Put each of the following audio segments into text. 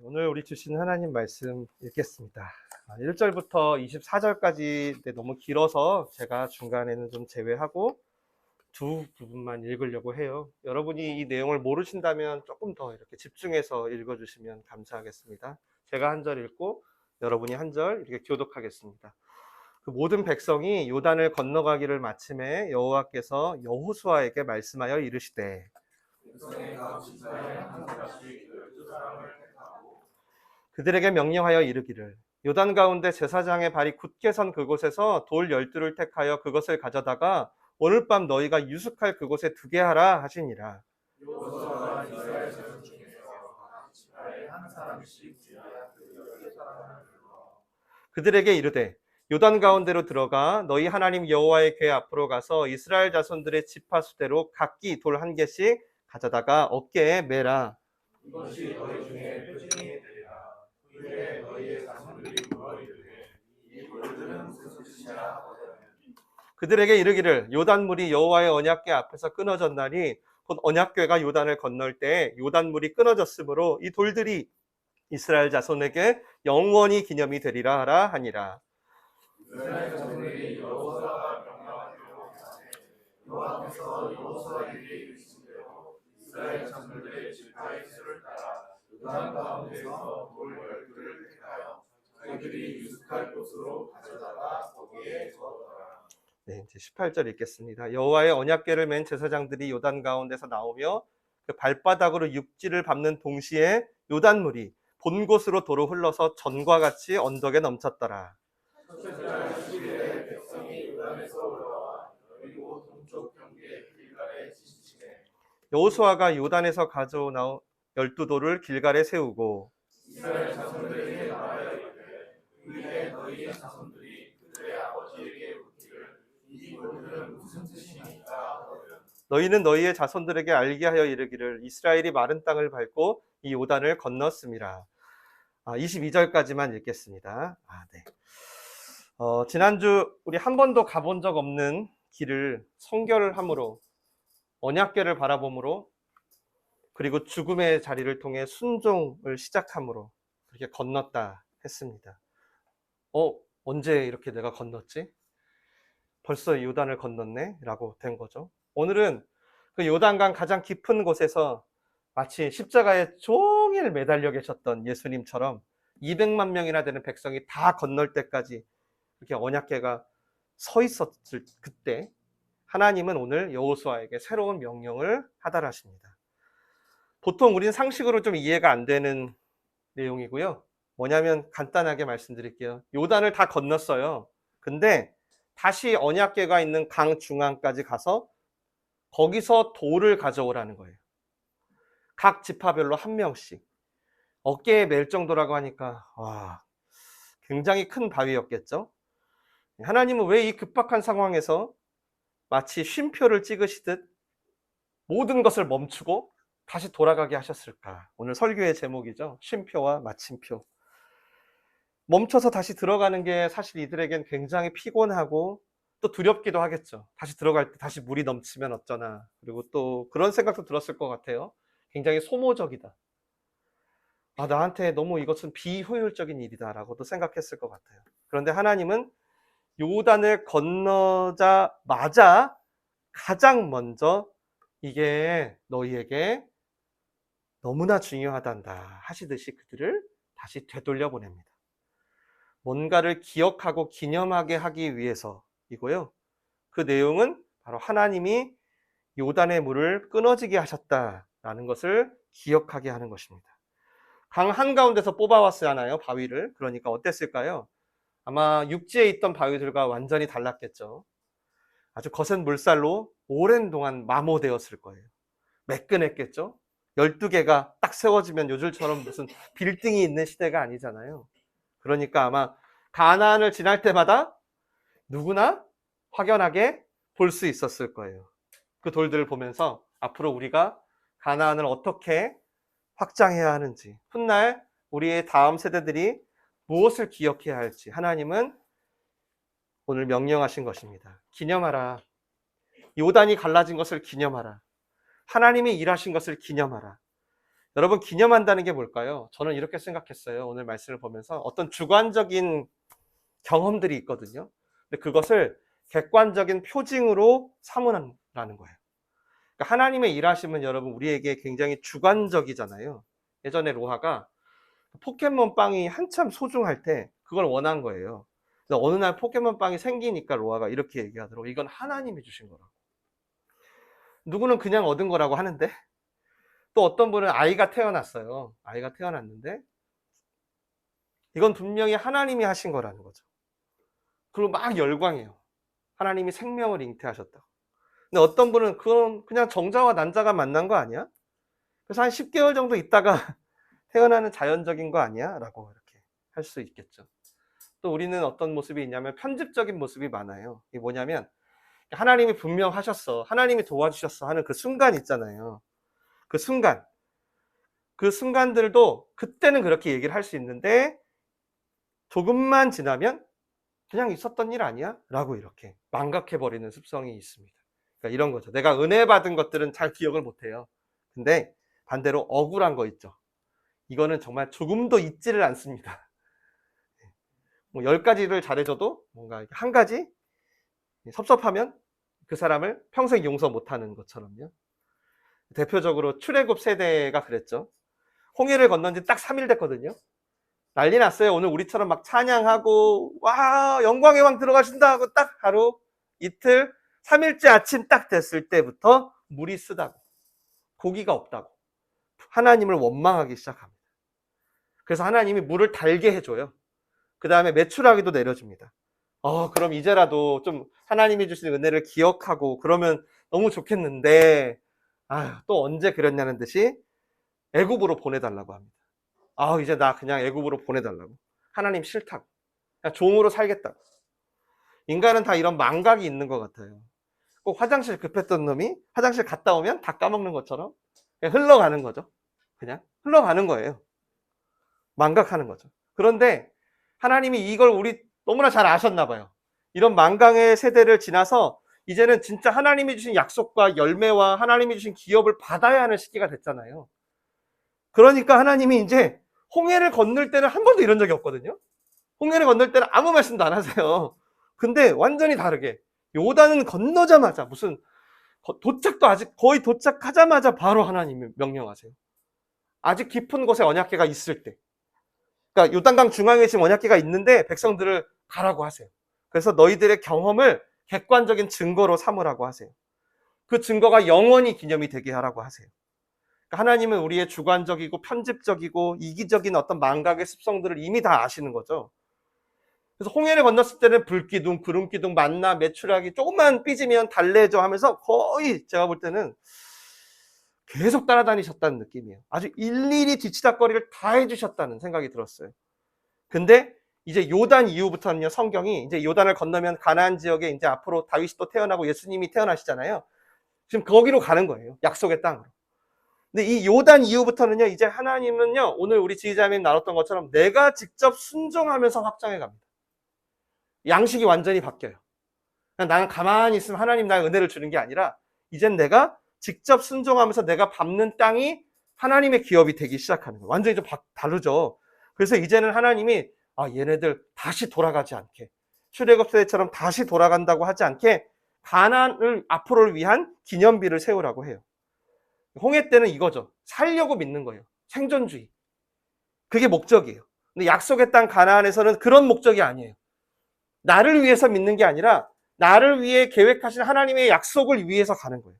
오늘 우리 주신 하나님 말씀 읽겠습니다. 1절부터 24절까지 너무 길어서 제가 중간에는 좀 제외하고 두 부분만 읽으려고 해요. 여러분이 이 내용을 모르신다면 조금 더 이렇게 집중해서 읽어주시면 감사하겠습니다. 제가 한 절 읽고 여러분이 한 절 이렇게 교독하겠습니다. 그 모든 백성이 요단을 건너가기를 마침에 여호와께서 여호수아에게 말씀하여 이르시되 그들에게 명령하여 이르기를 요단 가운데 제사장의 발이 굳게 선 그곳에서 돌 12를 택하여 그것을 가져다가 오늘 밤 너희가 유숙할 그곳에 두게 하라 하시니라. 그들에게 이르되 요단 가운데로 들어가 너희 하나님 여호와의 궤 앞으로 가서 이스라엘 자손들의 지파수대로 각기 돌 한 개씩 가져다가 어깨에 매라. 이것이 너희 중에 표징이 되리라. 후에 너희의 자손들이 물어이르되 이 돌들은 무슨 뜻이냐 하거든. 그들에게 이르기를 요단물이 여호와의 언약궤 앞에서 끊어졌나니 곧 언약궤가 요단을 건널 때 요단물이 끊어졌으므로 이 돌들이 이스라엘 자손에게 영원히 기념이 되리라 하라 하니라. 이스라엘 자손에게 여호수아가 명령한 대로 여호와께서 여호수아에게 이르시되 이스라엘 자손들의 지파의 수를 따라 요단 가운데서 돌 12를 택하여 그들이 유숙할 곳으로 가져다가 거기에 두었더라. 네, 이제 18절 읽겠습니다. 여호와의 언약궤를 맨 제사장들이 요단 가운데서 나오며 그 발바닥으로 육지를 밟는 동시에 요단물이 본 곳으로 도로 흘러서 전과 같이 언덕에 넘쳤더라. 여호수아가 요단에서 가져온 12돌을 길갈에 세우고 이스라엘 자손들에게 말하여 이르되 그의 너희의 자손들이 그들의 아버지에게 묻기를 이 돌들은 무슨 뜻이니까 하거든. 너희는 너희의 자손들에게 알게 하여 이르기를 이스라엘이 마른 땅을 밟고 이 요단을 건넜음이라. 22절까지만 읽겠습니다. 네. 지난주 우리 한 번도 가본 적 없는 길을 성결을 함으로 언약궤를 바라봄으로 그리고 죽음의 자리를 통해 순종을 시작함으로 그렇게 건넜다 했습니다. 언제 이렇게 내가 건넜지? 벌써 요단을 건넜네? 라고 된 거죠. 오늘은 그 요단강 가장 깊은 곳에서 마치 십자가에 종일 매달려 계셨던 예수님처럼 200만 명이나 되는 백성이 다 건널 때까지 이렇게 언약궤가 서 있었을 그때 하나님은 오늘 여호수아에게 새로운 명령을 하달하십니다. 보통 우리는 상식으로 좀 이해가 안 되는 내용이고요. 뭐냐면 간단하게 말씀드릴게요. 요단을 다 건넜어요. 근데 다시 언약궤가 있는 강 중앙까지 가서 거기서 돌을 가져오라는 거예요. 각 지파별로 한 명씩. 어깨에 맬 정도라고 하니까 굉장히 큰 바위였겠죠. 하나님은 왜 이 급박한 상황에서 마치 쉼표를 찍으시듯 모든 것을 멈추고 다시 돌아가게 하셨을까? 오늘 설교의 제목이죠. 쉼표와 마침표. 멈춰서 다시 들어가는 게 사실 이들에겐 굉장히 피곤하고 또 두렵기도 하겠죠. 다시 들어갈 때 다시 물이 넘치면 어쩌나. 그리고 또 그런 생각도 들었을 것 같아요. 굉장히 소모적이다. 나한테 너무 이것은 비효율적인 일이다라고도 생각했을 것 같아요. 그런데 하나님은 요단을 건너자마자 가장 먼저 이게 너희에게 너무나 중요하단다 하시듯이 그들을 다시 되돌려 보냅니다. 뭔가를 기억하고 기념하게 하기 위해서이고요. 그 내용은 바로 하나님이 요단의 물을 끊어지게 하셨다라는 것을 기억하게 하는 것입니다. 강 한가운데서 뽑아왔잖아요, 바위를. 그러니까 어땠을까요? 아마 육지에 있던 바위들과 완전히 달랐겠죠. 아주 거센 물살로 오랜 동안 마모되었을 거예요. 매끈했겠죠. 12개가 딱 세워지면 요즘처럼 무슨 빌딩이 있는 시대가 아니잖아요. 그러니까 아마 가나안을 지날 때마다 누구나 확연하게 볼 수 있었을 거예요. 그 돌들을 보면서 앞으로 우리가 가나안을 어떻게 확장해야 하는지, 훗날 우리의 다음 세대들이 무엇을 기억해야 할지 하나님은 오늘 명령하신 것입니다. 기념하라. 요단이 갈라진 것을 기념하라. 하나님이 일하신 것을 기념하라. 여러분, 기념한다는 게 뭘까요? 저는 이렇게 생각했어요. 오늘 말씀을 보면서 어떤 주관적인 경험들이 있거든요. 근데 그것을 객관적인 표징으로 삼으라는 거예요. 그러니까 하나님의 일하심은 여러분 우리에게 굉장히 주관적이잖아요. 예전에 로하가 포켓몬 빵이 한참 소중할 때 그걸 원한 거예요. 그래서 어느 날 포켓몬 빵이 생기니까 로하가 이렇게 얘기하더라고. 이건 하나님이 주신 거라고. 누구는 그냥 얻은 거라고 하는데, 또 어떤 분은 아이가 태어났어요. 아이가 태어났는데 이건 분명히 하나님이 하신 거라는 거죠. 그리고 막 열광해요. 하나님이 생명을 잉태하셨다고. 근데 어떤 분은 그건 그냥 정자와 난자가 만난 거 아니야? 그래서 한 10개월 정도 있다가 태어나는 자연적인 거 아니야? 라고 이렇게 할 수 있겠죠. 또 우리는 어떤 모습이 있냐면 편집적인 모습이 많아요. 이게 뭐냐면 하나님이 분명 하셨어. 하나님이 도와주셨어 하는 그 순간 있잖아요. 그 순간. 그 순간들도 그때는 그렇게 얘기를 할 수 있는데 조금만 지나면 그냥 있었던 일 아니야? 라고 이렇게 망각해버리는 습성이 있습니다. 그러니까 이런 거죠. 내가 은혜 받은 것들은 잘 기억을 못해요. 근데 반대로 억울한 거 있죠. 이거는 정말 조금도 잊지를 않습니다. 뭐 10가지를 잘해줘도 뭔가 한 가지 섭섭하면 그 사람을 평생 용서 못하는 것처럼요. 대표적으로 출애굽 세대가 그랬죠. 홍해를 건넌 지 딱 3일 됐거든요. 난리 났어요. 오늘 우리처럼 막 찬양하고 와 영광의 왕 들어가신다 하고 딱 하루 이틀 3일째 아침 딱 됐을 때부터 물이 쓰다고 고기가 없다고 하나님을 원망하기 시작합니다. 그래서 하나님이 물을 달게 해줘요. 그 다음에 메추라기도 내려줍니다. 그럼 이제라도 좀 하나님이 주신 은혜를 기억하고 그러면 너무 좋겠는데 또 언제 그랬냐는 듯이 애굽으로 보내달라고 합니다. 이제 나 그냥 애굽으로 보내달라고. 하나님 싫다고. 그냥 종으로 살겠다고. 인간은 다 이런 망각이 있는 것 같아요. 꼭 화장실 급했던 놈이 화장실 갔다 오면 다 까먹는 것처럼 그냥 흘러가는 거죠. 그냥 흘러가는 거예요. 망각하는 거죠. 그런데 하나님이 이걸 우리 너무나 잘 아셨나 봐요. 이런 망각의 세대를 지나서 이제는 진짜 하나님이 주신 약속과 열매와 하나님이 주신 기업을 받아야 하는 시기가 됐잖아요. 그러니까 하나님이 이제 홍해를 건널 때는 한 번도 이런 적이 없거든요. 홍해를 건널 때는 아무 말씀도 안 하세요. 근데 완전히 다르게 요단은 건너자마자 무슨 도착도 아직 거의 도착하자마자 바로 하나님이 명령하세요. 아직 깊은 곳에 언약궤가 있을 때. 그러니까 요단강 중앙에 지금 언약궤가 있는데 백성들을 가라고 하세요. 그래서 너희들의 경험을 객관적인 증거로 삼으라고 하세요. 그 증거가 영원히 기념이 되게 하라고 하세요. 하나님은 우리의 주관적이고 편집적이고 이기적인 어떤 망각의 습성들을 이미 다 아시는 거죠. 그래서 홍해를 건넜을 때는 불기둥, 구름기둥, 만나, 메추라기 조금만 삐지면 달래줘 하면서 거의 제가 볼 때는 계속 따라다니셨다는 느낌이에요. 아주 일일이 뒤치다거리를 다 해주셨다는 생각이 들었어요. 근데 이제 요단 이후부터는요, 성경이 이제 요단을 건너면 가나안 지역에 이제 앞으로 다윗이 또 태어나고 예수님이 태어나시잖아요. 지금 거기로 가는 거예요. 약속의 땅으로. 근데 이 요단 이후부터는요, 이제 하나님은요, 오늘 우리 지휘자님 나눴던 것처럼 내가 직접 순종하면서 확장해 갑니다. 양식이 완전히 바뀌어요. 나는 가만히 있으면 하나님 나의 은혜를 주는 게 아니라 이젠 내가 직접 순종하면서 내가 밟는 땅이 하나님의 기업이 되기 시작하는 거예요. 완전히 좀 다르죠. 그래서 이제는 하나님이 얘네들 다시 돌아가지 않게 출애굽 세대처럼 다시 돌아간다고 하지 않게 가나안을 앞으로를 위한 기념비를 세우라고 해요. 홍해 때는 이거죠. 살려고 믿는 거예요. 생존주의. 그게 목적이에요. 근데 약속의 땅 가나안에서는 그런 목적이 아니에요. 나를 위해서 믿는 게 아니라 나를 위해 계획하신 하나님의 약속을 위해서 가는 거예요.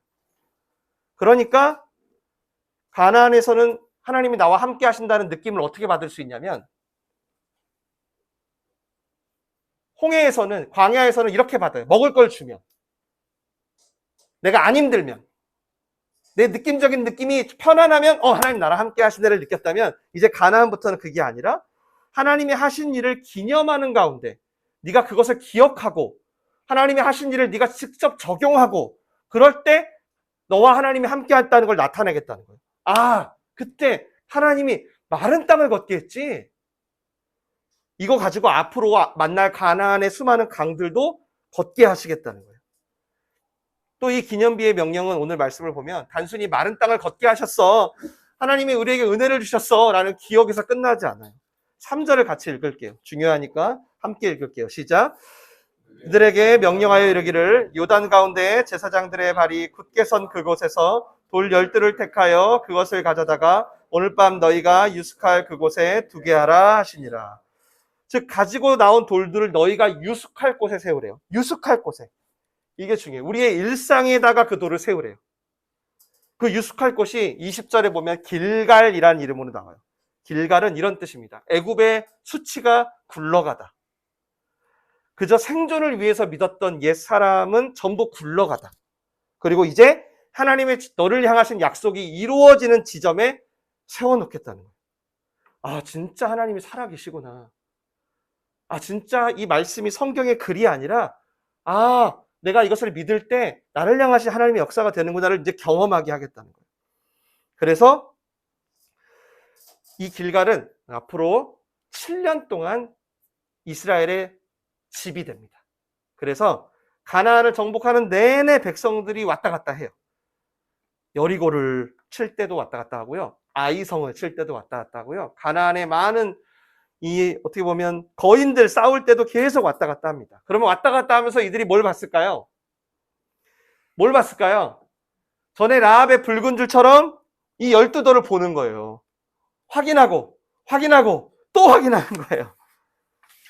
그러니까 가나안에서는 하나님이 나와 함께 하신다는 느낌을 어떻게 받을 수 있냐면 홍해에서는, 광야에서는 이렇게 받아요. 먹을 걸 주면, 내가 안 힘들면, 내 느낌적인 느낌이 편안하면 하나님 나랑 함께 하신다를 느꼈다면 이제 가나안부터는 그게 아니라 하나님이 하신 일을 기념하는 가운데 네가 그것을 기억하고 하나님이 하신 일을 네가 직접 적용하고 그럴 때 너와 하나님이 함께 했다는 걸 나타내겠다는 거예요. 그때 하나님이 마른 땅을 걷게 했지. 이거 가지고 앞으로 만날 가나안의 수많은 강들도 걷게 하시겠다는 거예요. 또 이 기념비의 명령은 오늘 말씀을 보면 단순히 마른 땅을 걷게 하셨어. 하나님이 우리에게 은혜를 주셨어 라는 기억에서 끝나지 않아요. 3절을 같이 읽을게요. 중요하니까 함께 읽을게요. 시작. 그들에게 명령하여 이르기를 요단 가운데 제사장들의 발이 굳게 선 그곳에서 돌 12를 택하여 그것을 가져다가 오늘 밤 너희가 유숙할 그곳에 두게 하라 하시니라. 즉 가지고 나온 돌들을 너희가 유숙할 곳에 세우래요. 유숙할 곳에. 이게 중요해요. 우리의 일상에다가 그 돌을 세우래요. 그 유숙할 곳이 20절에 보면 길갈이라는 이름으로 나와요. 길갈은 이런 뜻입니다. 애굽의 수치가 굴러가다. 그저 생존을 위해서 믿었던 옛 사람은 전부 굴러가다. 그리고 이제 하나님의 너를 향하신 약속이 이루어지는 지점에 세워놓겠다는 거예요. 아, 진짜 하나님이 살아계시구나. 아, 진짜 이 말씀이 성경의 글이 아니라, 아, 내가 이것을 믿을 때 나를 향하신 하나님의 역사가 되는구나를 이제 경험하게 하겠다는 거예요. 그래서 이 길갈은 앞으로 7년 동안 이스라엘의 집이 됩니다. 그래서 가나안을 정복하는 내내 백성들이 왔다 갔다 해요. 여리고를 칠 때도 왔다 갔다 하고요. 아이성을 칠 때도 왔다 갔다 하고요. 가나안의 많은 이 어떻게 보면 거인들 싸울 때도 계속 왔다 갔다 합니다. 그러면 왔다 갔다 하면서 이들이 뭘 봤을까요? 뭘 봤을까요? 전에 라합의 붉은 줄처럼 이 12돌을 보는 거예요. 확인하고 또 확인하는 거예요.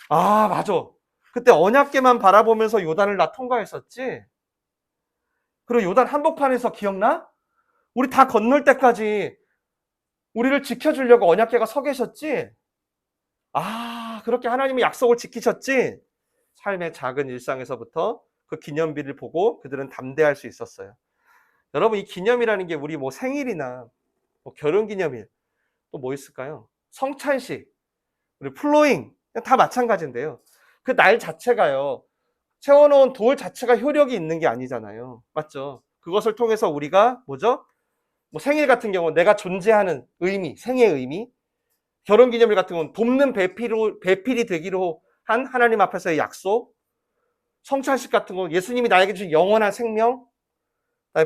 아, 맞아. 그때 언약궤만 바라보면서 요단을 나 통과했었지. 그리고 요단 한복판에서 기억나? 우리 다 건널 때까지 우리를 지켜주려고 언약궤가 서 계셨지. 아, 그렇게 하나님의 약속을 지키셨지. 삶의 작은 일상에서부터 그 기념비를 보고 그들은 담대할 수 있었어요. 여러분, 이 기념이라는 게 우리 뭐 생일이나 뭐 결혼기념일 또 뭐 있을까요? 성찬식, 우리 플로잉 다 마찬가지인데요. 그 날 자체가요, 세워놓은 돌 자체가 효력이 있는 게 아니잖아요. 맞죠? 그것을 통해서 우리가 뭐죠? 뭐 생일 같은 경우는 내가 존재하는 의미, 생의 의미, 결혼기념일 같은 경우는 돕는 배필이 되기로 한 하나님 앞에서의 약속, 성찬식 같은 경우는 예수님이 나에게 주신 영원한 생명,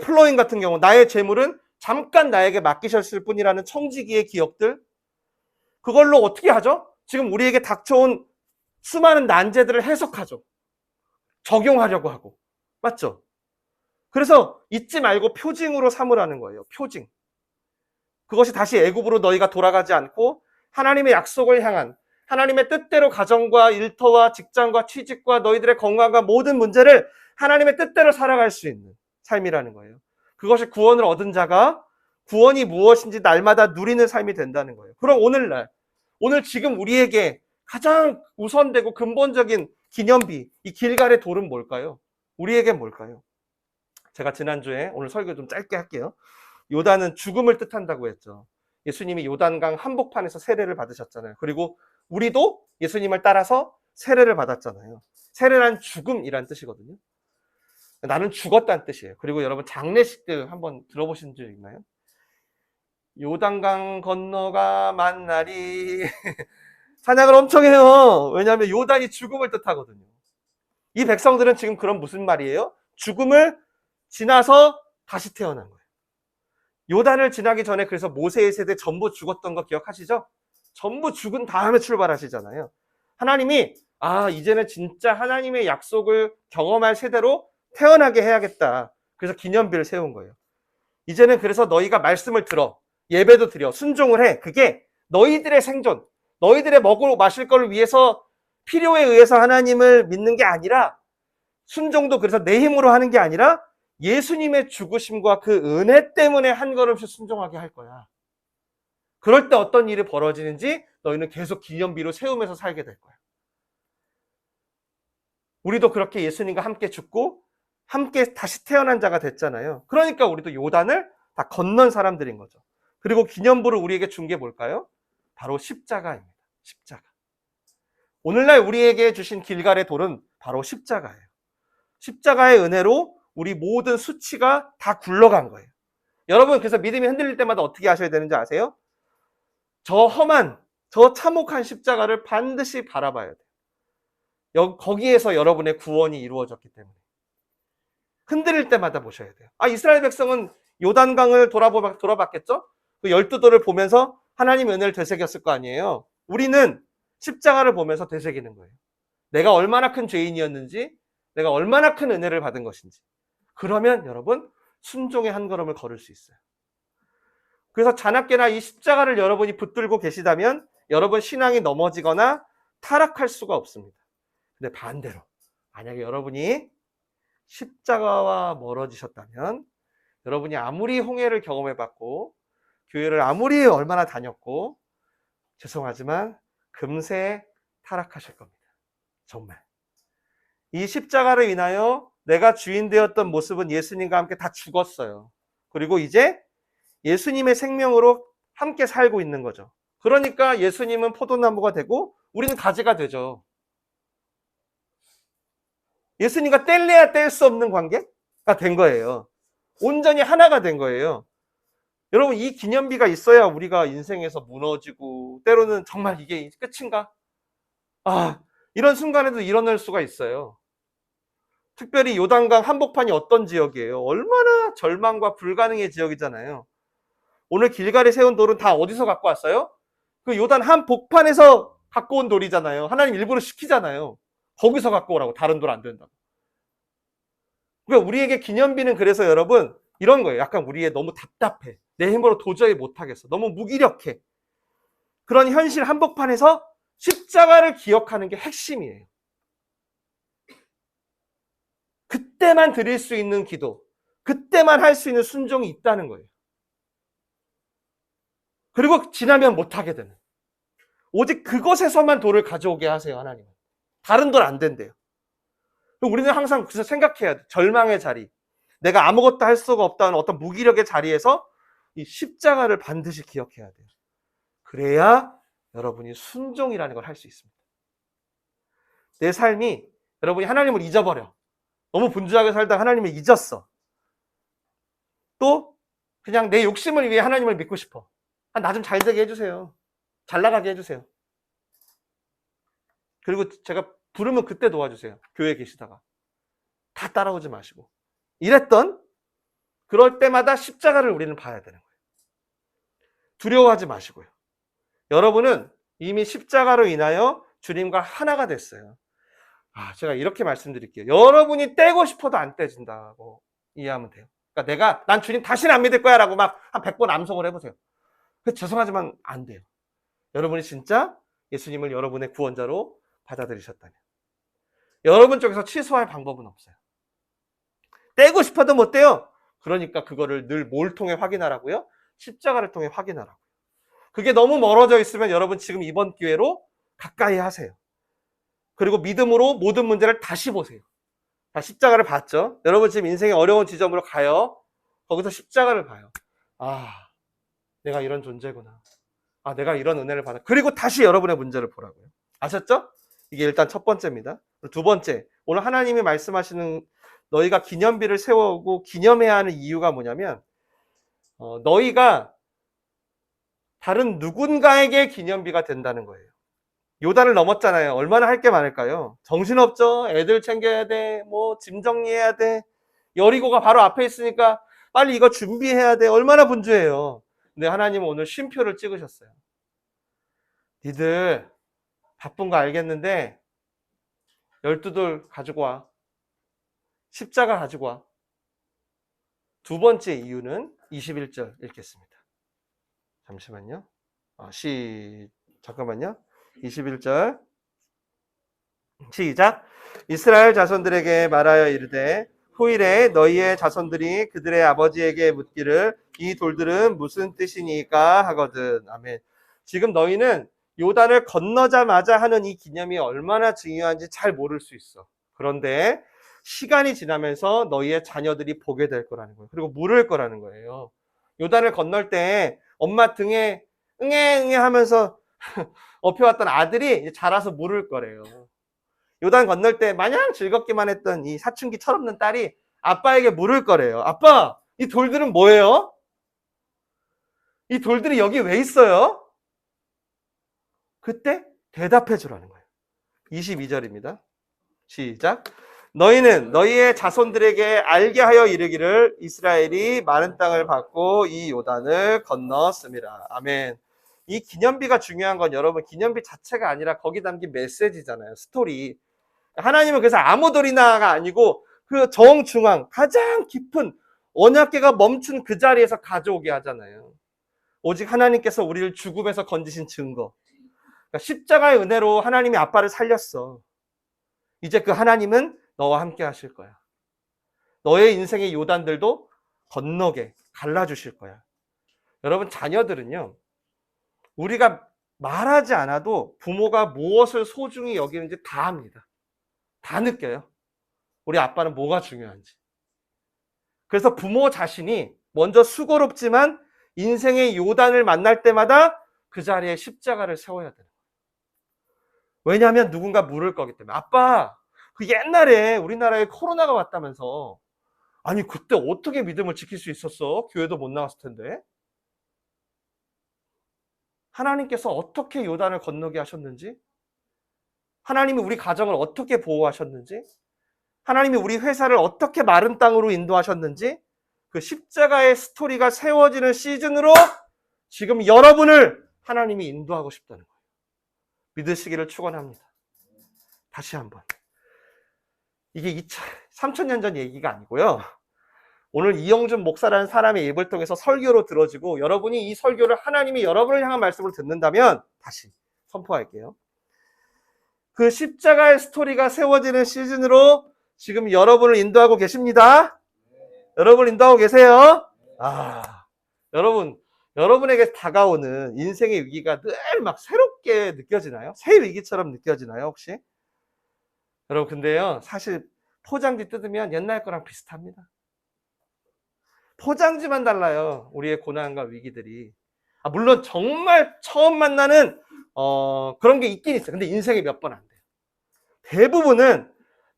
플로잉 같은 경우 나의 재물은 잠깐 나에게 맡기셨을 뿐이라는 청지기의 기억들, 그걸로 어떻게 하죠? 지금 우리에게 닥쳐온 수많은 난제들을 해석하죠. 적용하려고 하고. 맞죠? 그래서 잊지 말고 표징으로 삼으라는 거예요. 표징. 그것이 다시 애굽으로 너희가 돌아가지 않고 하나님의 약속을 향한 하나님의 뜻대로 가정과 일터와 직장과 취직과 너희들의 건강과 모든 문제를 하나님의 뜻대로 살아갈 수 있는 삶이라는 거예요. 그것이 구원을 얻은 자가 구원이 무엇인지 날마다 누리는 삶이 된다는 거예요. 그럼 오늘날, 오늘 지금 우리에게 가장 우선되고 근본적인 기념비, 이 길갈의 돌은 뭘까요? 우리에겐 뭘까요? 제가 지난주에 오늘 설교 좀 짧게 할게요. 요단은 죽음을 뜻한다고 했죠. 예수님이 요단강 한복판에서 세례를 받으셨잖아요. 그리고 우리도 예수님을 따라서 세례를 받았잖아요. 세례란 죽음이란 뜻이거든요. 나는 죽었다는 뜻이에요. 그리고 여러분 장례식 때 한번 들어보신 적 있나요? 요단강 건너가 만날이 찬양을 엄청 해요. 왜냐하면 요단이 죽음을 뜻하거든요. 이 백성들은 지금 그런 무슨 말이에요? 죽음을 지나서 다시 태어난 거예요. 요단을 지나기 전에 그래서 모세의 세대 전부 죽었던 거 기억하시죠? 전부 죽은 다음에 출발하시잖아요. 하나님이 이제는 진짜 하나님의 약속을 경험할 세대로 태어나게 해야겠다. 그래서 기념비를 세운 거예요. 이제는 그래서 너희가 말씀을 들어, 예배도 드려, 순종을 해. 그게 너희들의 생존, 너희들의 먹고 마실 걸 위해서 필요에 의해서 하나님을 믿는 게 아니라, 순종도 그래서 내 힘으로 하는 게 아니라 예수님의 죽으심과 그 은혜 때문에 한 걸음씩 순종하게 할 거야. 그럴 때 어떤 일이 벌어지는지 너희는 계속 기념비로 세우면서 살게 될 거야. 우리도 그렇게 예수님과 함께 죽고 함께 다시 태어난 자가 됐잖아요. 그러니까 우리도 요단을 다 건넌 사람들인 거죠. 그리고 기념부를 우리에게 준 게 뭘까요? 바로 십자가입니다. 십자가. 오늘날 우리에게 주신 길갈의 돌은 바로 십자가예요. 십자가의 은혜로 우리 모든 수치가 다 굴러간 거예요. 여러분, 그래서 믿음이 흔들릴 때마다 어떻게 하셔야 되는지 아세요? 저 험한, 저 참혹한 십자가를 반드시 바라봐야 돼요. 거기에서 여러분의 구원이 이루어졌기 때문에. 흔들릴 때마다 보셔야 돼요. 이스라엘 백성은 요단강을 돌아봤겠죠? 그 12돌을 보면서 하나님의 은혜를 되새겼을 거 아니에요. 우리는 십자가를 보면서 되새기는 거예요. 내가 얼마나 큰 죄인이었는지, 내가 얼마나 큰 은혜를 받은 것인지. 그러면 여러분 순종의 한 걸음을 걸을 수 있어요. 그래서 자나깨나 이 십자가를 여러분이 붙들고 계시다면 여러분 신앙이 넘어지거나 타락할 수가 없습니다. 근데 반대로 만약에 여러분이 십자가와 멀어지셨다면 여러분이 아무리 홍해를 경험해봤고 교회를 아무리 얼마나 다녔고 죄송하지만 금세 타락하실 겁니다. 정말. 이 십자가를 인하여 내가 주인 되었던 모습은 예수님과 함께 다 죽었어요. 그리고 이제 예수님의 생명으로 함께 살고 있는 거죠. 그러니까 예수님은 포도나무가 되고 우리는 가지가 되죠. 예수님과 뗄래야 뗄 수 없는 관계가 된 거예요. 온전히 하나가 된 거예요. 여러분 이 기념비가 있어야 우리가 인생에서 무너지고 때로는 정말 이게 끝인가? 이런 순간에도 일어날 수가 있어요. 특별히 요단강 한복판이 어떤 지역이에요? 얼마나 절망과 불가능의 지역이잖아요. 오늘 길갈이 세운 돌은 다 어디서 갖고 왔어요? 그 요단 한복판에서 갖고 온 돌이잖아요. 하나님 일부러 시키잖아요. 거기서 갖고 오라고. 다른 돌 안 된다고. 그러니까 우리에게 기념비는 그래서 여러분 이런 거예요. 약간 우리의 너무 답답해. 내 힘으로 도저히 못하겠어. 너무 무기력해. 그런 현실 한복판에서 십자가를 기억하는 게 핵심이에요. 그때만 드릴 수 있는 기도, 그때만 할 수 있는 순종이 있다는 거예요. 그리고 지나면 못하게 되는. 오직 그것에서만 돌을 가져오게 하세요, 하나님은. 다른 돌 안 된대요. 우리는 항상 그래서 생각해야 돼. 절망의 자리. 내가 아무것도 할 수가 없다는 어떤 무기력의 자리에서 이 십자가를 반드시 기억해야 돼요. 그래야 여러분이 순종이라는 걸 할 수 있습니다. 내 삶이 여러분이 하나님을 잊어버려. 너무 분주하게 살다가 하나님을 잊었어. 또 그냥 내 욕심을 위해 하나님을 믿고 싶어. 나 좀 잘 되게 해주세요. 잘 나가게 해주세요. 그리고 제가 부르면 그때 도와주세요. 교회에 계시다가. 다 따라오지 마시고. 이랬던 그럴 때마다 십자가를 우리는 봐야 되는 거예요. 두려워하지 마시고요. 여러분은 이미 십자가로 인하여 주님과 하나가 됐어요. 제가 이렇게 말씀드릴게요. 여러분이 떼고 싶어도 안 떼진다고 이해하면 돼요. 그러니까 난 주님 다시는 안 믿을 거야 라고 막 한 100번 암송을 해보세요. 죄송하지만 안 돼요. 여러분이 진짜 예수님을 여러분의 구원자로 받아들이셨다면. 여러분 쪽에서 취소할 방법은 없어요. 떼고 싶어도 못 떼요. 그러니까 그거를 늘 뭘 통해 확인하라고요? 십자가를 통해 확인하라고요. 그게 너무 멀어져 있으면 여러분 지금 이번 기회로 가까이 하세요. 그리고 믿음으로 모든 문제를 다시 보세요. 십자가를 봤죠? 여러분 지금 인생의 어려운 지점으로 가요. 거기서 십자가를 봐요. 내가 이런 존재구나. 내가 이런 은혜를 받아. 그리고 다시 여러분의 문제를 보라고요. 아셨죠? 이게 일단 첫 번째입니다. 두 번째, 오늘 하나님이 말씀하시는 너희가 기념비를 세우고 기념해야 하는 이유가 뭐냐면 너희가 다른 누군가에게 기념비가 된다는 거예요. 요단을 넘었잖아요. 얼마나 할 게 많을까요? 정신없죠? 애들 챙겨야 돼. 짐 정리해야 돼. 여리고가 바로 앞에 있으니까 빨리 이거 준비해야 돼. 얼마나 분주해요. 근데 하나님은 오늘 쉼표를 찍으셨어요. 니들 바쁜 거 알겠는데 12돌 가지고 와. 십자가 가지고 와. 두 번째 이유는 21절 읽겠습니다. 잠시만요. 잠깐만요. 21절 시작. 이스라엘 자손들에게 말하여 이르되 후일에 너희의 자손들이 그들의 아버지에게 묻기를 이 돌들은 무슨 뜻이니까 하거든. 아멘. 지금 너희는 요단을 건너자마자 하는 이 기념이 얼마나 중요한지 잘 모를 수 있어. 그런데 시간이 지나면서 너희의 자녀들이 보게 될 거라는 거예요. 그리고 물을 거라는 거예요. 요단을 건널 때 엄마 등에 응애 응애 하면서 업혀왔던 아들이 이제 자라서 물을 거래요. 요단 건널 때 마냥 즐겁기만 했던 이 사춘기 철없는 딸이 아빠에게 물을 거래요. 아빠, 이 돌들은 뭐예요? 이 돌들이 여기 왜 있어요? 그때 대답해 주라는 거예요. 22절입니다. 시작. 너희는 너희의 자손들에게 알게 하여 이르기를 이스라엘이 많은 땅을 받고 이 요단을 건넜습니다. 아멘. 이 기념비가 중요한 건 여러분 기념비 자체가 아니라 거기 담긴 메시지잖아요. 스토리. 하나님은 그래서 아무돌이나가 아니고 그 정중앙 가장 깊은 언약궤가 멈춘 그 자리에서 가져오게 하잖아요. 오직 하나님께서 우리를 죽음에서 건지신 증거. 그러니까 십자가의 은혜로 하나님이 아빠를 살렸어. 이제 그 하나님은 너와 함께 하실 거야. 너의 인생의 요단들도 건너게 갈라주실 거야. 여러분 자녀들은요. 우리가 말하지 않아도 부모가 무엇을 소중히 여기는지 다 압니다. 다 느껴요. 우리 아빠는 뭐가 중요한지. 그래서 부모 자신이 먼저 수고롭지만 인생의 요단을 만날 때마다 그 자리에 십자가를 세워야 돼요. 왜냐하면 누군가 물을 거기 때문에. 아빠, 그 옛날에 우리나라에 코로나가 왔다면서. 아니 그때 어떻게 믿음을 지킬 수 있었어? 교회도 못 나갔을 텐데. 하나님께서 어떻게 요단을 건너게 하셨는지, 하나님이 우리 가정을 어떻게 보호하셨는지, 하나님이 우리 회사를 어떻게 마른 땅으로 인도하셨는지, 그 십자가의 스토리가 세워지는 시즌으로 지금 여러분을 하나님이 인도하고 싶다는 거예요. 믿으시기를 축원합니다. 다시 한번. 이게 3,000년 전 얘기가 아니고요. 오늘 이영준 목사라는 사람의 입을 통해서 설교로 들어지고 여러분이 이 설교를 하나님이 여러분을 향한 말씀으로 듣는다면 다시 선포할게요. 그 십자가의 스토리가 세워지는 시즌으로 지금 여러분을 인도하고 계십니다. 여러분 인도하고 계세요. 여러분에게 다가오는 인생의 위기가 늘 막 새롭게 느껴지나요? 새 위기처럼 느껴지나요, 혹시? 여러분, 근데요, 사실 포장지 뜯으면 옛날 거랑 비슷합니다. 포장지만 달라요, 우리의 고난과 위기들이. 물론 정말 처음 만나는 그런 게 있긴 있어요. 근데 인생에 몇 번 안 돼요. 대부분은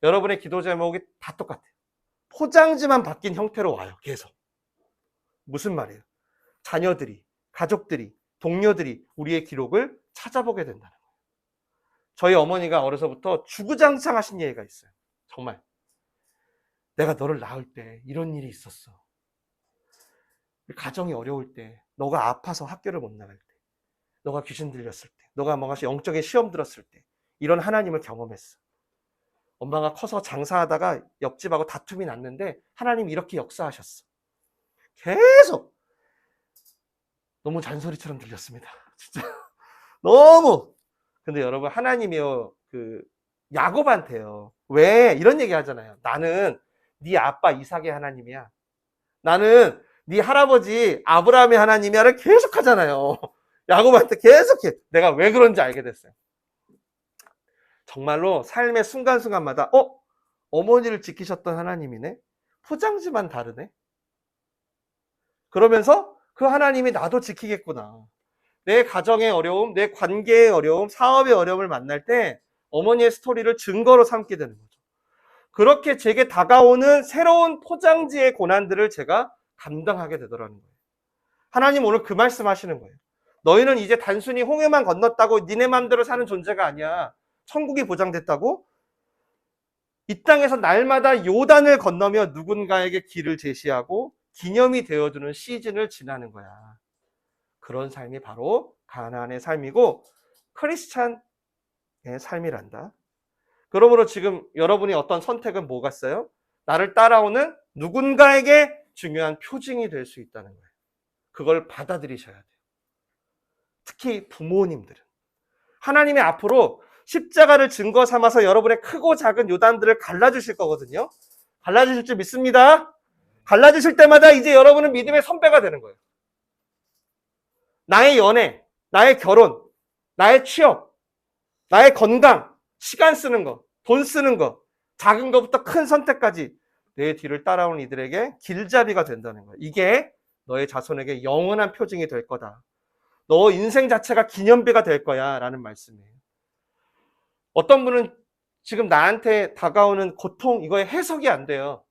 여러분의 기도 제목이 다 똑같아요. 포장지만 바뀐 형태로 와요, 계속. 무슨 말이에요? 자녀들이, 가족들이, 동료들이 우리의 기록을 찾아보게 된다는 거예요. 저희 어머니가 어려서부터 주구장창 하신 얘기가 있어요. 정말. 내가 너를 낳을 때 이런 일이 있었어. 가정이 어려울 때, 너가 아파서 학교를 못 나갈 때, 너가 귀신 들렸을 때, 너가 뭔가 영적인 시험 들었을 때 이런 하나님을 경험했어. 엄마가 커서 장사하다가 옆집하고 다툼이 났는데 하나님이 이렇게 역사하셨어. 계속 너무 잔소리처럼 들렸습니다. 진짜 너무. 근데 여러분 하나님이요 그 야곱한테요. 왜 이런 얘기 하잖아요. 나는 네 아빠 이삭의 하나님이야. 나는 네 할아버지 아브라함의 하나님이야를 계속 하잖아요. 야곱한테 계속해. 내가 왜 그런지 알게 됐어요. 정말로 삶의 순간순간마다 어머니를 지키셨던 하나님이네. 포장지만 다르네. 그러면서 그 하나님이 나도 지키겠구나. 내 가정의 어려움, 내 관계의 어려움, 사업의 어려움을 만날 때 어머니의 스토리를 증거로 삼게 되는 거죠. 그렇게 제게 다가오는 새로운 포장지의 고난들을 제가 감당하게 되더라는 거예요. 하나님 오늘 그 말씀 하시는 거예요. 너희는 이제 단순히 홍해만 건넜다고 니네 맘대로 사는 존재가 아니야. 천국이 보장됐다고? 이 땅에서 날마다 요단을 건너며 누군가에게 길을 제시하고 기념이 되어주는 시즌을 지나는 거야. 그런 삶이 바로 가나안의 삶이고 크리스찬의 삶이란다. 그러므로 지금 여러분이 어떤 선택은 뭐 같어요? 나를 따라오는 누군가에게 중요한 표징이 될 수 있다는 거예요. 그걸 받아들이셔야 돼요. 특히 부모님들은. 하나님의 앞으로 십자가를 증거 삼아서 여러분의 크고 작은 요단들을 갈라주실 거거든요. 갈라주실 줄 믿습니다. 갈라주실 때마다 이제 여러분은 믿음의 선배가 되는 거예요. 나의 연애, 나의 결혼, 나의 취업, 나의 건강, 시간 쓰는 거, 돈 쓰는 거, 작은 것부터 큰 선택까지 내 뒤를 따라오는 이들에게 길잡이가 된다는 거예요. 이게 너의 자손에게 영원한 표징이 될 거다. 너 인생 자체가 기념비가 될 거야 라는 말씀이에요. 어떤 분은 지금 나한테 다가오는 고통 이거에 해석이 안 돼요.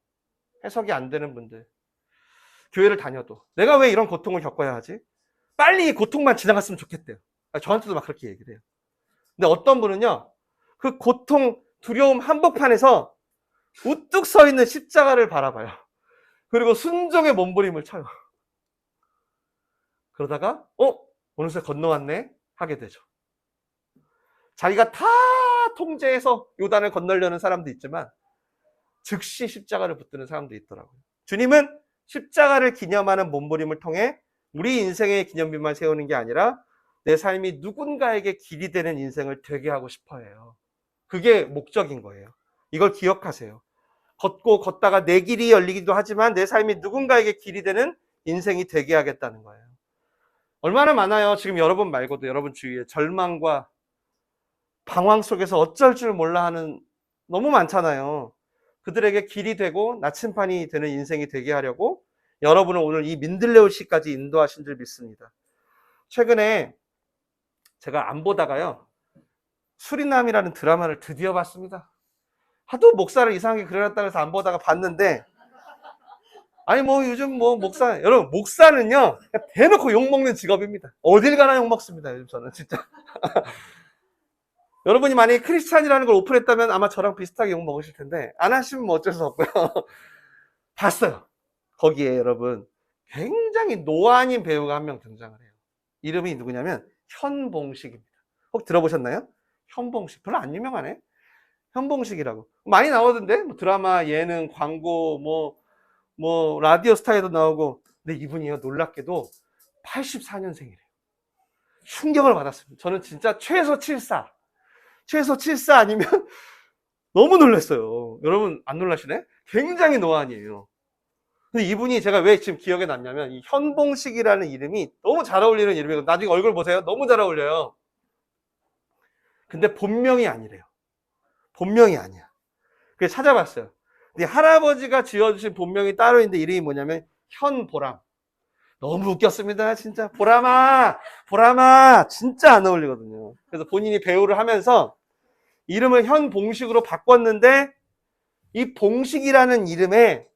해석이 안 되는 분들. 교회를 다녀도 내가 왜 이런 고통을 겪어야 하지? 빨리 이 고통만 지나갔으면 좋겠대요. 저한테도 막 그렇게 얘기를 해요. 근데 어떤 분은요. 그 고통, 두려움 한복판에서 우뚝 서 있는 십자가를 바라봐요. 그리고 순종의 몸부림을 쳐요. 그러다가 어느새 건너왔네 하게 되죠. 자기가 다 통제해서 요단을 건너려는 사람도 있지만 즉시 십자가를 붙드는 사람도 있더라고요. 주님은 십자가를 기념하는 몸부림을 통해 우리 인생의 기념비만 세우는 게 아니라 내 삶이 누군가에게 길이 되는 인생을 되게 하고 싶어 해요. 그게 목적인 거예요. 이걸 기억하세요. 걷다가 내 길이 열리기도 하지만 내 삶이 누군가에게 길이 되는 인생이 되게 하겠다는 거예요. 얼마나 많아요. 지금 여러분 말고도 여러분 주위에 절망과 방황 속에서 어쩔 줄 몰라 하는 너무 많잖아요. 그들에게 길이 되고 나침반이 되는 인생이 되게 하려고 여러분을 오늘 이 민들레오시까지 인도하신 줄 믿습니다. 최근에 제가 안 보다가요, 수리남이라는 드라마를 드디어 봤습니다. 하도 목사를 이상하게 그려놨다고 해서 안 보다가 봤는데, 아니 뭐 요즘 뭐 목사, 여러분 목사는요 대놓고 욕먹는 직업입니다. 어딜 가나 욕먹습니다. 요즘 저는 진짜. 여러분이 만약에 크리스찬이라는 걸 오픈했다면 아마 저랑 비슷하게 욕먹으실 텐데 안 하시면 뭐 어쩔 수 없고요. 봤어요. 거기에 여러분 굉장히 노안인 배우가 한 명 등장을 해요. 이름이 누구냐면 현봉식입니다. 혹 들어보셨나요? 현봉식. 별로 안 유명하네. 현봉식이라고. 많이 나오던데 뭐 드라마, 예능, 광고, 뭐 라디오 스타에도 나오고. 근데 이분이요 놀랍게도 84년생이래요. 충격을 받았습니다. 저는 진짜 최소 74 아니면 너무 놀랐어요. 여러분 안 놀라시네? 굉장히 노안이에요. 근데 이분이 제가 왜 지금 기억에 남냐면 이 현봉식이라는 이름이 너무 잘 어울리는 이름이에요. 나중에 얼굴 보세요. 너무 잘 어울려요. 근데 본명이 아니래요. 본명이 아니야. 그래서 찾아봤어요. 근데 할아버지가 지어주신 본명이 따로 있는데 이름이 뭐냐면 현보람. 너무 웃겼습니다. 진짜 보람아 진짜 안 어울리거든요. 그래서 본인이 배우를 하면서 이름을 현봉식으로 바꿨는데 이 봉식이라는 이름에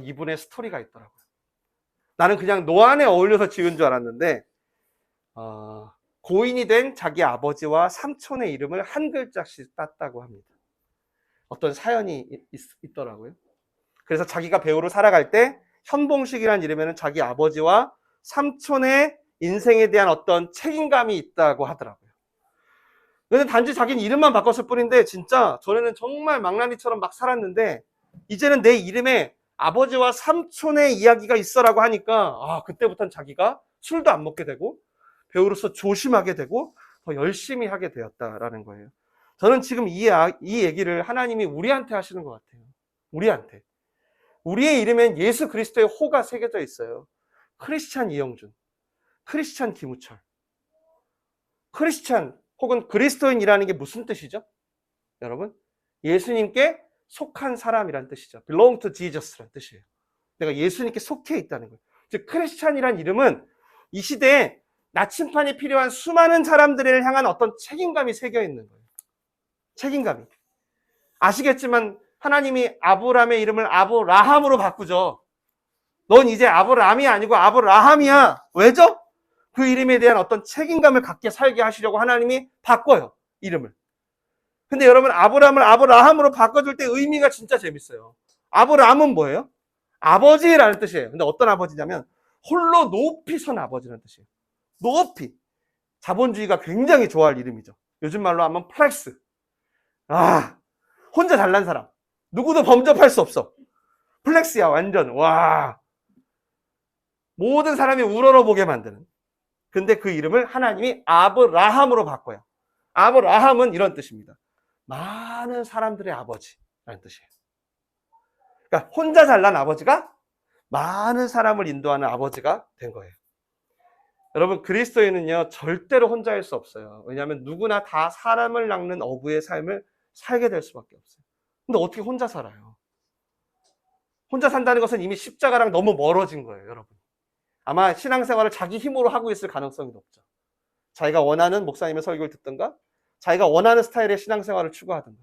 이분의 스토리가 있더라고요. 나는 그냥 노안에 어울려서 지은 줄 알았는데 고인이 된 자기 아버지와 삼촌의 이름을 한 글자씩 땄다고 합니다. 어떤 사연이 있더라고요. 그래서 자기가 배우로 살아갈 때 현봉식이라는 이름에는 자기 아버지와 삼촌의 인생에 대한 어떤 책임감이 있다고 하더라고요. 근데 단지 자기는 이름만 바꿨을 뿐인데 진짜 전에는 정말 망나니처럼 막 살았는데 이제는 내 이름에 아버지와 삼촌의 이야기가 있어라고 하니까 그때부터는 자기가 술도 안 먹게 되고 배우로서 조심하게 되고 더 열심히 하게 되었다라는 거예요. 저는 지금 이 얘기를 하나님이 우리한테 하시는 것 같아요. 우리한테. 우리의 이름엔 예수 그리스도의 호가 새겨져 있어요. 크리스찬 이영준, 크리스찬 김우철. 크리스찬 혹은 그리스도인이라는 게 무슨 뜻이죠? 여러분, 예수님께 속한 사람이란 뜻이죠. belong to Jesus라는 뜻이에요. 내가 예수님께 속해 있다는 거예요. 즉 크리스찬이란 이름은 이 시대에 나침판이 필요한 수많은 사람들을 향한 어떤 책임감이 새겨 있는 거예요. 책임감이. 아시겠지만 하나님이 아브람의 이름을 아브라함으로 바꾸죠. 넌 이제 아브람이 아니고 아브라함이야. 왜죠? 그 이름에 대한 어떤 책임감을 갖게 살게 하시려고 하나님이 바꿔요. 이름을. 근데 여러분 아브람을 아브라함으로 바꿔줄 때 의미가 진짜 재밌어요. 아브람은 뭐예요? 아버지라는 뜻이에요. 근데 어떤 아버지냐면 홀로 높이 선 아버지라는 뜻이에요. 높이. 자본주의가 굉장히 좋아할 이름이죠. 요즘 말로 하면 플렉스. 혼자 잘난 사람. 누구도 범접할 수 없어. 플렉스야 완전. 와. 모든 사람이 우러러보게 만드는. 근데 그 이름을 하나님이 아브라함으로 바꿔요. 아브라함은 이런 뜻입니다. 많은 사람들의 아버지라는 뜻이에요. 그러니까 혼자 잘난 아버지가 많은 사람을 인도하는 아버지가 된 거예요. 여러분 그리스도인은요 절대로 혼자일 수 없어요. 왜냐하면 누구나 다 사람을 낚는 어부의 삶을 살게 될 수밖에 없어요. 근데 어떻게 혼자 살아요? 혼자 산다는 것은 이미 십자가랑 너무 멀어진 거예요, 여러분. 아마 신앙생활을 자기 힘으로 하고 있을 가능성이 높죠. 자기가 원하는 목사님의 설교를 듣든가 자기가 원하는 스타일의 신앙생활을 추구하든가.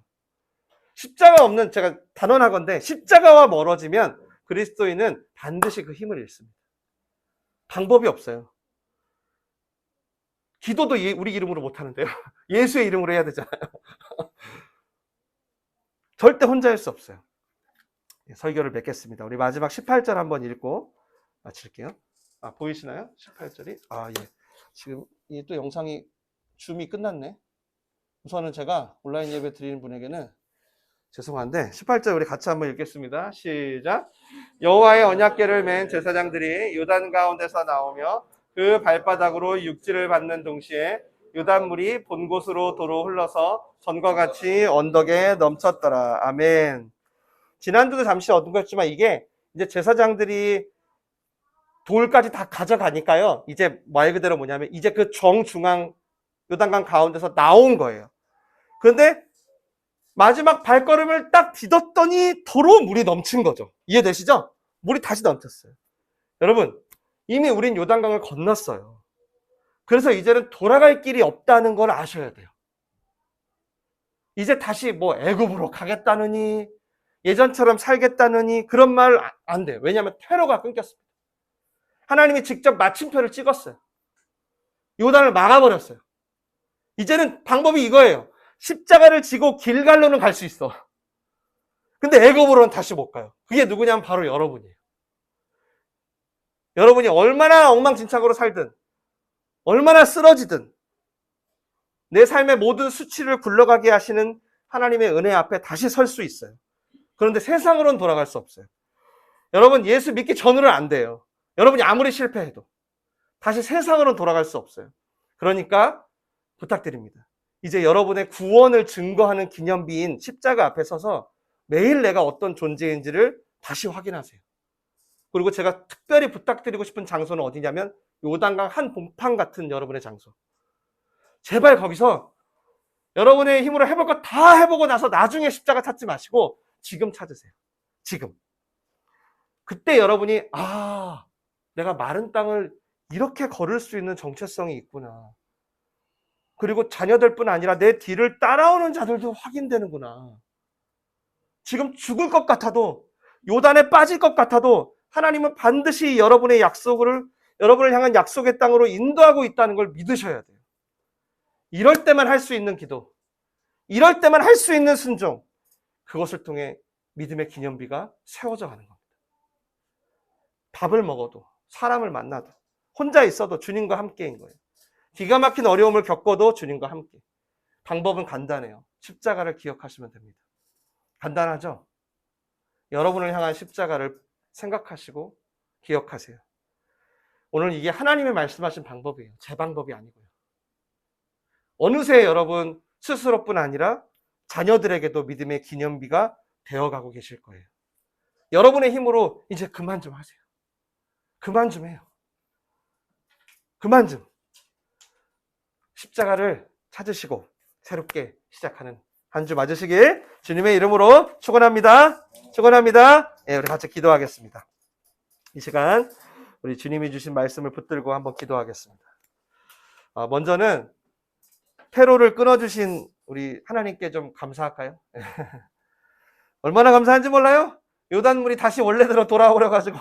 십자가 없는, 제가 단언하건대 십자가와 멀어지면 그리스도인은 반드시 그 힘을 잃습니다. 방법이 없어요. 기도도 우리 이름으로 못하는데요. 예수의 이름으로 해야 되잖아요. 절대 혼자일 수 없어요. 설교를 맺겠습니다. 우리 마지막 18절 한번 읽고 마칠게요. 보이시나요? 18절이? 예. 지금 이게 또 영상이 줌이 끝났네. 우선은 제가 온라인 예배 드리는 분에게는 죄송한데 18절 우리 같이 한번 읽겠습니다. 시작. 여호와의 언약궤를 맨 제사장들이 요단 가운데서 나오며 그 발바닥으로 육지를 밟는 동시에 요단물이 본 곳으로 도로 흘러서 전과 같이 언덕에 넘쳤더라. 아멘. 지난주도 잠시 언급했지만 이게 이제 제사장들이 돌까지 다 가져가니까요. 이제 말 그대로 뭐냐면 이제 그 정중앙 요단강 가운데서 나온 거예요. 그런데 마지막 발걸음을 딱 디뎠더니 도로 물이 넘친 거죠. 이해되시죠? 물이 다시 넘쳤어요. 여러분, 이미 우린 요단강을 건넜어요. 그래서 이제는 돌아갈 길이 없다는 걸 아셔야 돼요. 이제 다시 뭐 애굽으로 가겠다느니 예전처럼 살겠다느니 그런 말 안 돼요. 왜냐하면 퇴로가 끊겼습니다. 하나님이 직접 마침표를 찍었어요. 요단을 막아버렸어요. 이제는 방법이 이거예요. 십자가를 지고 길갈로는 갈 수 있어. 근데 애굽으로는 다시 못 가요. 그게 누구냐면 바로 여러분이에요. 여러분이 얼마나 엉망진창으로 살든 얼마나 쓰러지든 내 삶의 모든 수치를 굴러가게 하시는 하나님의 은혜 앞에 다시 설 수 있어요. 그런데 세상으로는 돌아갈 수 없어요. 여러분 예수 믿기 전으로는 안 돼요. 여러분이 아무리 실패해도 다시 세상으로는 돌아갈 수 없어요. 그러니까 부탁드립니다. 이제 여러분의 구원을 증거하는 기념비인 십자가 앞에 서서 매일 내가 어떤 존재인지를 다시 확인하세요. 그리고 제가 특별히 부탁드리고 싶은 장소는 어디냐면 요단강 한 봉판 같은 여러분의 장소. 제발 거기서 여러분의 힘으로 해볼 거 다 해보고 나서 나중에 십자가 찾지 마시고 지금 찾으세요. 지금. 그때 여러분이 내가 마른 땅을 이렇게 걸을 수 있는 정체성이 있구나. 그리고 자녀들뿐 아니라 내 뒤를 따라오는 자들도 확인되는구나. 지금 죽을 것 같아도 요단에 빠질 것 같아도 하나님은 반드시 여러분의 여러분을 향한 약속의 땅으로 인도하고 있다는 걸 믿으셔야 돼요. 이럴 때만 할 수 있는 기도, 이럴 때만 할 수 있는 순종, 그것을 통해 믿음의 기념비가 세워져 가는 겁니다. 밥을 먹어도, 사람을 만나도, 혼자 있어도 주님과 함께인 거예요. 기가 막힌 어려움을 겪어도 주님과 함께. 방법은 간단해요. 십자가를 기억하시면 됩니다. 간단하죠? 여러분을 향한 십자가를 생각하시고 기억하세요. 오늘 이게 하나님의 말씀하신 방법이에요. 제 방법이 아니고요. 어느새 여러분 스스로뿐 아니라 자녀들에게도 믿음의 기념비가 되어가고 계실 거예요. 여러분의 힘으로 이제 그만 좀 하세요. 그만 좀 해요. 그만 좀. 십자가를 찾으시고 새롭게 시작하는 한 주 맞으시길 주님의 이름으로 축원합니다. 축원합니다. 우리 같이 기도하겠습니다. 이 시간 우리 주님이 주신 말씀을 붙들고 한번 기도하겠습니다. 먼저는 퇴로를 끊어주신 우리 하나님께 좀 감사할까요? 얼마나 감사한지 몰라요? 요단물이 다시 원래대로 돌아오려가지고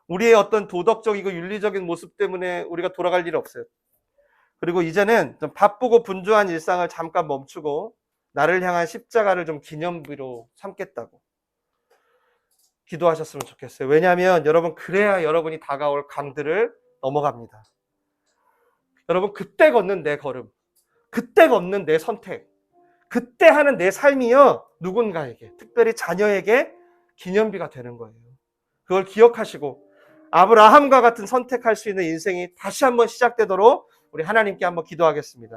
우리의 어떤 도덕적이고 윤리적인 모습 때문에 우리가 돌아갈 일이 없어요. 그리고 이제는 좀 바쁘고 분주한 일상을 잠깐 멈추고 나를 향한 십자가를 좀 기념비로 삼겠다고 기도하셨으면 좋겠어요. 왜냐하면 여러분 그래야 여러분이 다가올 강들을 넘어갑니다. 여러분 그때 걷는 내 걸음, 그때 걷는 내 선택, 그때 하는 내 삶이요 누군가에게, 특별히 자녀에게 기념비가 되는 거예요. 그걸 기억하시고 아브라함과 같은 선택할 수 있는 인생이 다시 한번 시작되도록 우리 하나님께 한번 기도하겠습니다.